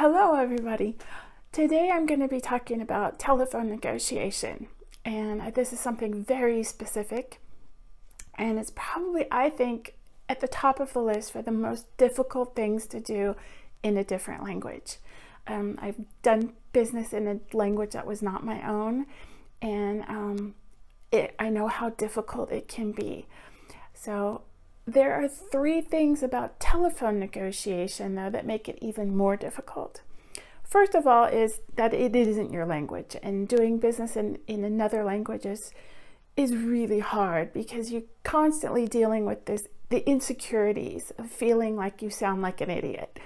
Hello everybody. Today I'm going to be talking about telephone negotiation, and this is something very specific, and it's probably, I think, at the top of the list for the most difficult things to do in a different language. I've done business in a language that was not my own, and I know how difficult it can be. So there are three things about telephone negotiation, though, that make it even more difficult. First of all is that it isn't your language, and doing business in another language is really hard because you're constantly dealing with the insecurities of feeling like you sound like an idiot.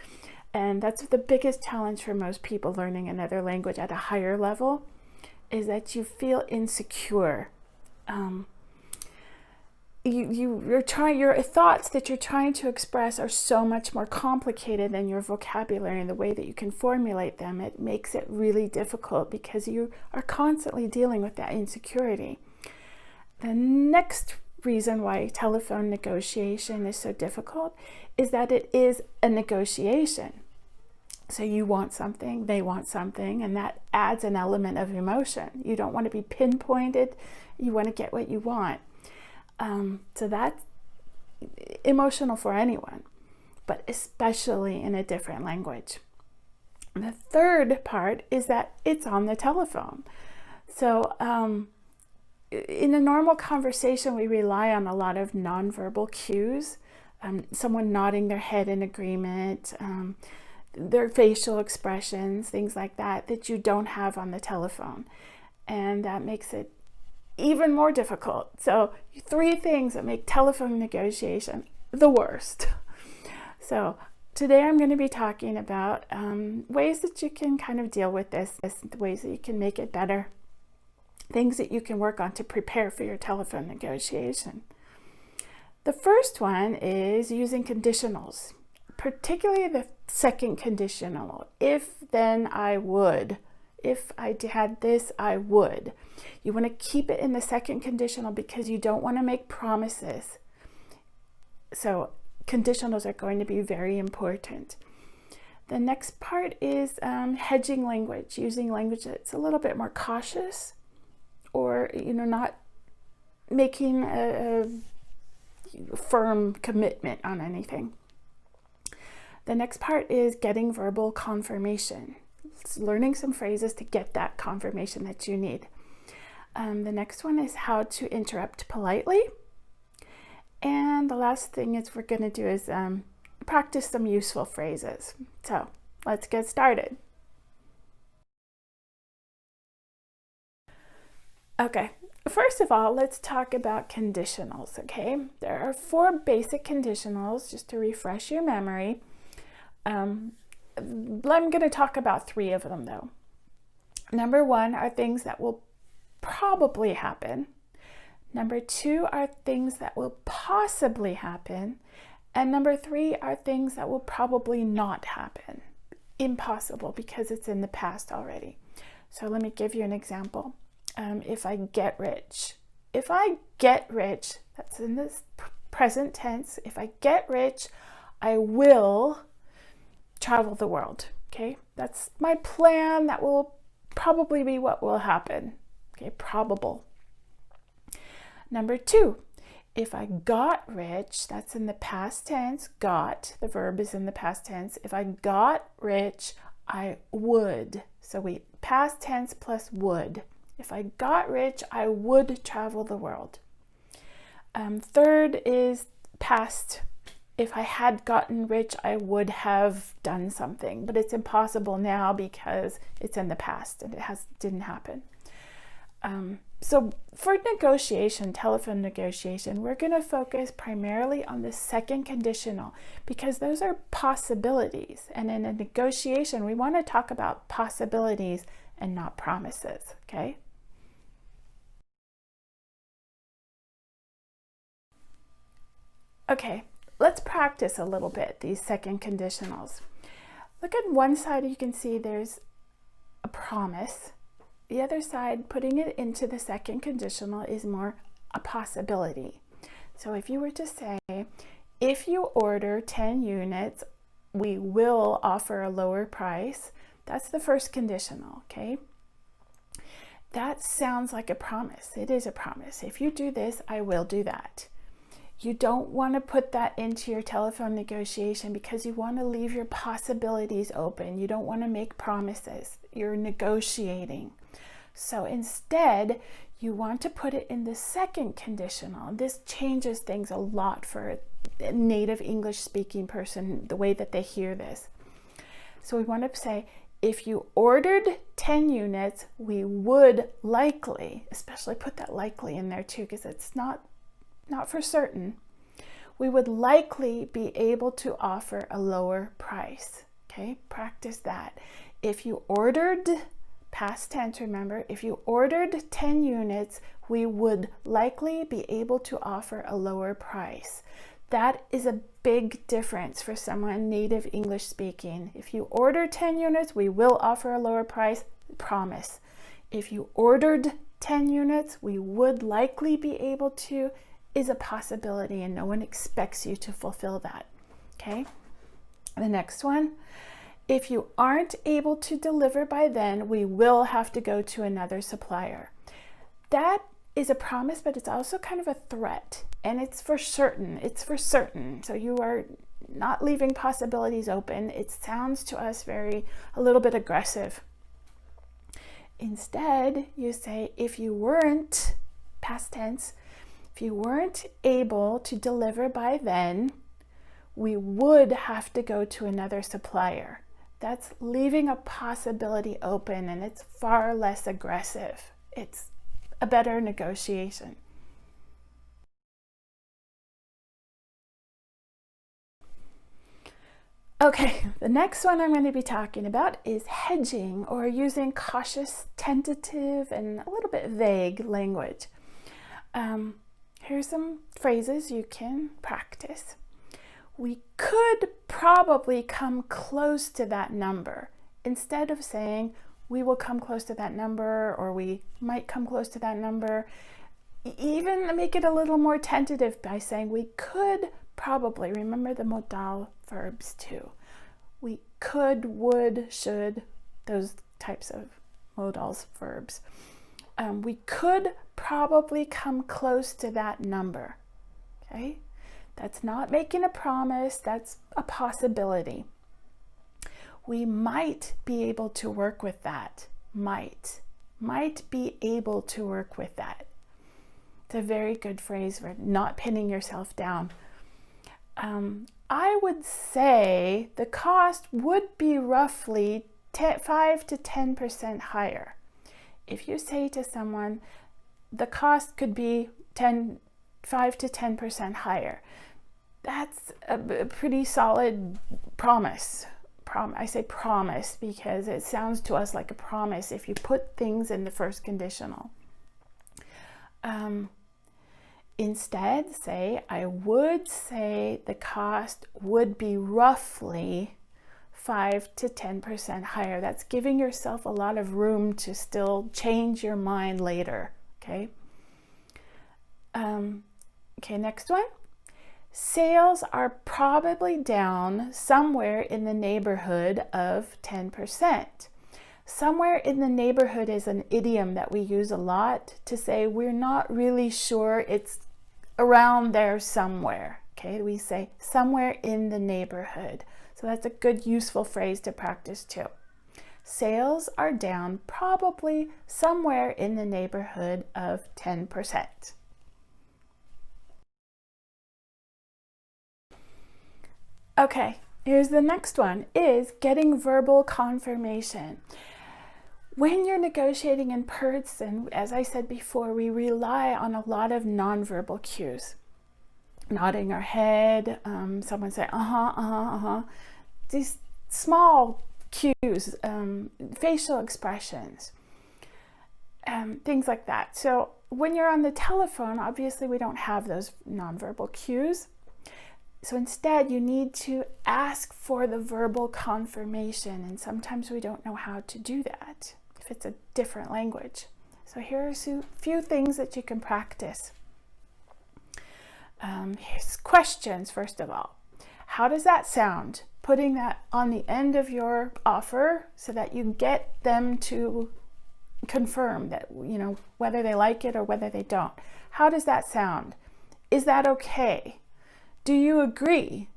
And that's the biggest challenge for most people learning another language at a higher level, is that you feel insecure. Your thoughts that you're trying to express are so much more complicated than your vocabulary and the way that you can formulate them. It makes it really difficult because you are constantly dealing with that insecurity. The next reason why telephone negotiation is so difficult is that it is a negotiation. So you want something, they want something, and that adds an element of emotion. You don't want to be pinpointed, you want to get what you want. So that's emotional for anyone, but especially in a different language. And the third part is that it's on the telephone. So in a normal conversation, we rely on a lot of nonverbal cues, someone nodding their head in agreement, their facial expressions, things like that, that you don't have on the telephone. And that makes it even more difficult. So three things that make telephone negotiation the worst. So today I'm going to be talking about ways that you can kind of deal with this, ways that you can make it better, things that you can work on to prepare for your telephone negotiation. The first one is using conditionals, particularly the second conditional. If, then, I would. If I had this, I would. You want to keep it in the second conditional because you don't want to make promises. So conditionals are going to be very important. The next part is hedging language, using language that's a little bit more cautious, or not making a firm commitment on anything. The next part is getting verbal confirmation. It's learning some phrases to get that confirmation that you need. The next one is how to interrupt politely. And the last thing we're going to do is practice some useful phrases. So let's get started. Okay, first of all, let's talk about conditionals, okay? There are 4 basic conditionals, just to refresh your memory. I'm going to talk about 3 of them, though. Number 1 are things that will probably happen. Number 2 are things that will possibly happen. And number 3 are things that will probably not happen. Impossible, because it's in the past already. So let me give you an example. If I get rich. If I get rich, that's in the present tense. If I get rich, I will travel the world. Okay, that's my plan. That will probably be what will happen. Okay, probable. Number 2, if I got rich, that's in the past tense. Got, the verb is in the past tense. If I got rich, I would. So past tense plus would. If I got rich, I would travel the world. Third is past. If I had gotten rich, I would have done something, but it's impossible now because it's in the past and it didn't happen. So for negotiation, telephone negotiation, we're going to focus primarily on the second conditional because those are possibilities. And in a negotiation, we want to talk about possibilities and not promises, okay? Okay. Let's practice a little bit these second conditionals. Look at one side, you can see there's a promise. The other side, putting it into the second conditional, is more a possibility. So if you were to say, if you order 10 units we will offer a lower price. That's the first conditional, okay? That sounds like a promise. It is a promise. If you do this, I will do that. You don't want to put that into your telephone negotiation because you want to leave your possibilities open. You don't want to make promises. You're negotiating. So instead, you want to put it in the second conditional. This changes things a lot for a native English speaking person, the way that they hear this. So we want to say, if you ordered 10 units, we would likely, especially put that likely in there too, because it's not for certain, we would likely be able to offer a lower price. Okay, practice that. If you ordered, past tense, remember, if you ordered 10 units, we would likely be able to offer a lower price. That is a big difference for someone native English speaking. If you order 10 units, we will offer a lower price, promise. If you ordered 10 units, we would likely be able to, is a possibility, and no one expects you to fulfill that. Okay, the next one, if you aren't able to deliver by then, we will have to go to another supplier. That is a promise, but it's also kind of a threat, and it's for certain. It's for certain. So you are not leaving possibilities open. It sounds to us a little bit aggressive. Instead, you say, if you weren't, past tense, if you weren't able to deliver by then, we would have to go to another supplier. That's leaving a possibility open, and it's far less aggressive. It's a better negotiation. Okay, the next one I'm going to be talking about is hedging, or using cautious, tentative, and a little bit vague language. Here's some phrases you can practice. We could probably come close to that number. Instead of saying, we will come close to that number, or we might come close to that number, even make it a little more tentative by saying, we could probably, remember the modal verbs too. We could, would, should, those types of modals verbs. We could probably come close to that number. Okay, that's not making a promise, that's a possibility. We might be able to work with that. Might be able to work with that. It's a very good phrase for not pinning yourself down. I would say the cost would be roughly 5 to 10% higher. If you say to someone, the cost could be 5 to 10% higher, that's a pretty solid promise. I say promise because it sounds to us like a promise if you put things in the first conditional. Instead, say, I would say the cost would be roughly 5 to 10% higher. That's giving yourself a lot of room to still change your mind later, okay? Okay, next one. Sales are probably down somewhere in the neighborhood of 10%. Somewhere in the neighborhood is an idiom that we use a lot to say we're not really sure, it's around there somewhere. Okay, we say somewhere in the neighborhood. So that's a good, useful phrase to practice too. Sales are down probably somewhere in the neighborhood of 10%. Okay, here's the next one, is getting verbal confirmation. When you're negotiating in person, as I said before, we rely on a lot of nonverbal cues. Nodding our head, someone say, These small cues, facial expressions, things like that. So when you're on the telephone, obviously we don't have those nonverbal cues. So instead, you need to ask for the verbal confirmation, and sometimes we don't know how to do that if it's a different language. So here are a few things that you can practice. Here's questions, first of all. How does that sound? putting that on the end of your offer so that you get them to confirm that, you know, whether they like it or whether they don't. How does that sound? Is that okay? Do you agree?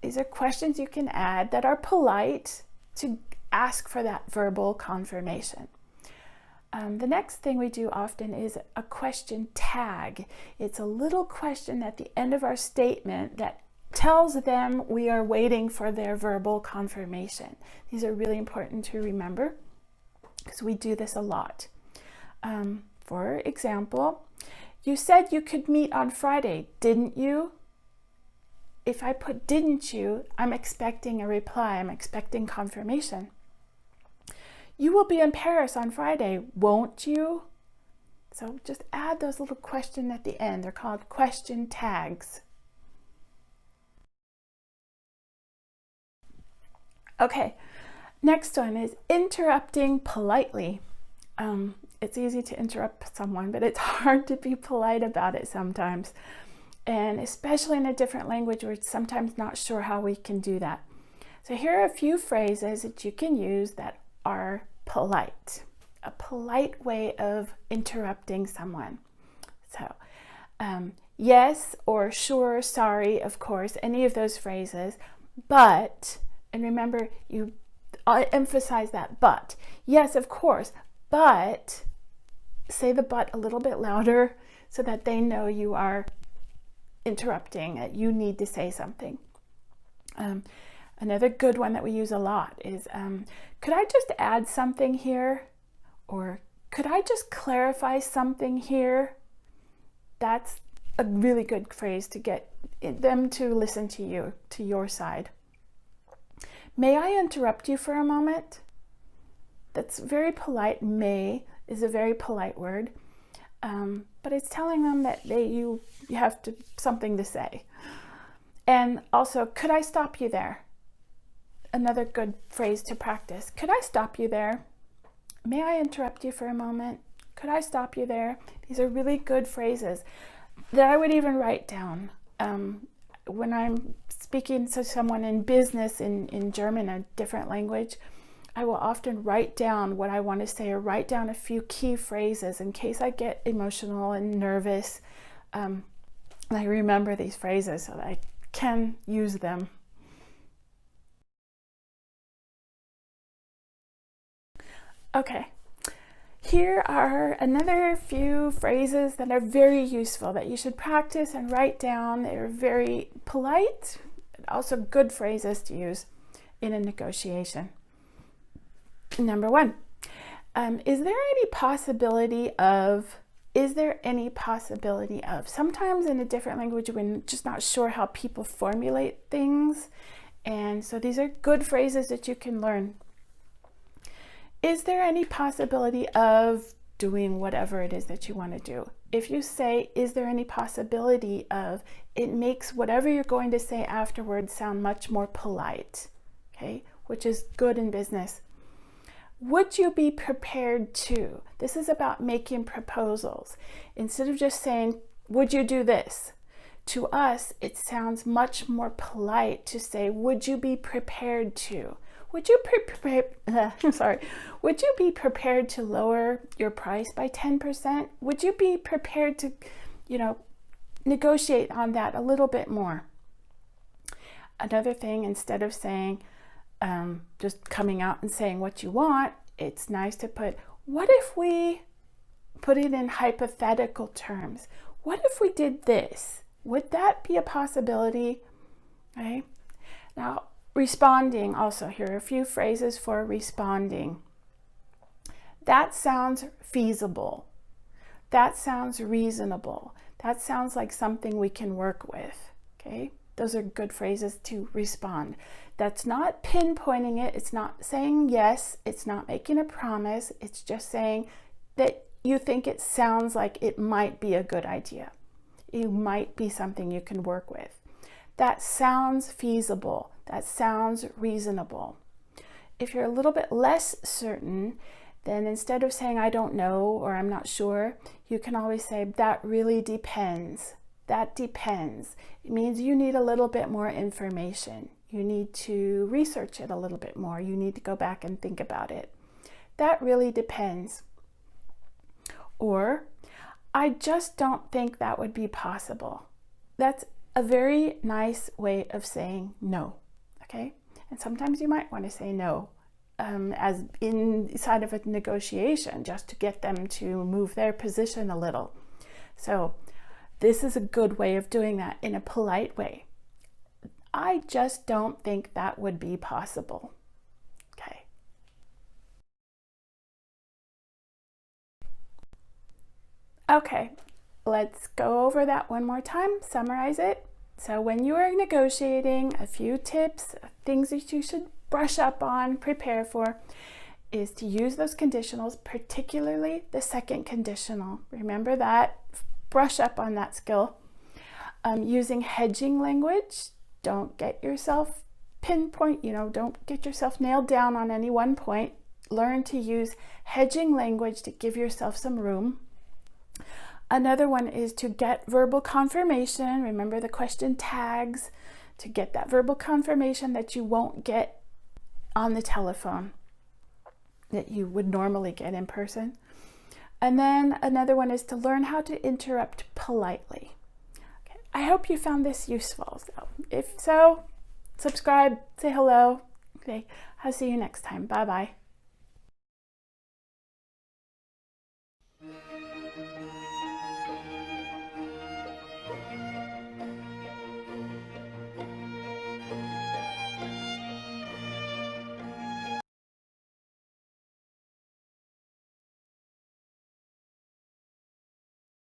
These are questions you can add that are polite to ask for that verbal confirmation. The next thing we do often is a question tag. It's a little question at the end of our statement that tells them we are waiting for their verbal confirmation. These are really important to remember because we do this a lot. For example, you said you could meet on Friday, didn't you? If I put didn't you, I'm expecting a reply. I'm expecting confirmation. You will be in Paris on Friday, won't you? So just add those little questions at the end. They're called question tags. Okay, next one is interrupting politely. It's easy to interrupt someone, but it's hard to be polite about it sometimes. And especially in a different language, we're sometimes not sure how we can do that. So here are a few phrases that you can use that are polite, a polite way of interrupting someone. So yes, or sure, sorry, of course, any of those phrases, but, and remember, you emphasize that but. Yes, of course, but, say the but a little bit louder so that they know you are interrupting, that you need to say something. Another good one that we use a lot is, could I just add something here? Or could I just clarify something here? That's a really good phrase to get them to listen to you, to your side. May I interrupt you for a moment? That's very polite. May is a very polite word, but it's telling them that you have something to say. And also, could I stop you there? Another good phrase to practice. Could I stop you there? May I interrupt you for a moment? Could I stop you there? These are really good phrases that I would even write down. When I'm speaking to someone in business in German, a different language, I will often write down what I want to say or write down a few key phrases in case I get emotional and nervous. I remember these phrases so that I can use them. Okay, here are another few phrases that are very useful that you should practice and write down. They're very polite, and also good phrases to use in a negotiation. Number one, is there any possibility of, sometimes in a different language we're just not sure how people formulate things, and so these are good phrases that you can learn. Is there any possibility of doing whatever it is that you want to do? If you say, is there any possibility of, it makes whatever you're going to say afterwards sound much more polite, okay, which is good in business. Would you be prepared to? This is about making proposals. Instead of just saying, would you do this? To us, it sounds much more polite to say, would you be prepared to? Would you Would you be prepared to lower your price by 10%? Would you be prepared to, negotiate on that a little bit more? Another thing, instead of saying, just coming out and saying what you want, it's nice to put, what if we put it in hypothetical terms? What if we did this? Would that be a possibility? Okay. Now, responding also, here are a few phrases for responding. That sounds feasible. That sounds reasonable. That sounds like something we can work with. Okay, those are good phrases to respond. That's not pinpointing it. It's not saying yes. It's not making a promise. It's just saying that you think it sounds like it might be a good idea. It might be something you can work with. That sounds feasible. That sounds reasonable. If you're a little bit less certain, then instead of saying I don't know or I'm not sure, you can always say that really depends. That depends. It means you need a little bit more information. You need to research it a little bit more. You need to go back and think about it. That really depends. Or, I just don't think that would be possible. That's a very nice way of saying no, okay? And sometimes you might want to say no as inside of a negotiation, just to get them to move their position a little. So this is a good way of doing that in a polite way. I just don't think that would be possible. Okay. Okay, let's go over that one more time, summarize it. So when you are negotiating, a few tips, things that you should brush up on, prepare for, is to use those conditionals, particularly the second conditional. Remember that, brush up on that skill. Using hedging language, don't get yourself don't get yourself nailed down on any one point. Learn to use hedging language to give yourself some room. Another one is to get verbal confirmation. Remember the question tags, to get that verbal confirmation that you won't get on the telephone, that you would normally get in person. And then another one is to learn how to interrupt politely. Okay. I hope you found this useful. So if so, subscribe, say hello. Okay, I'll see you next time. Bye-bye.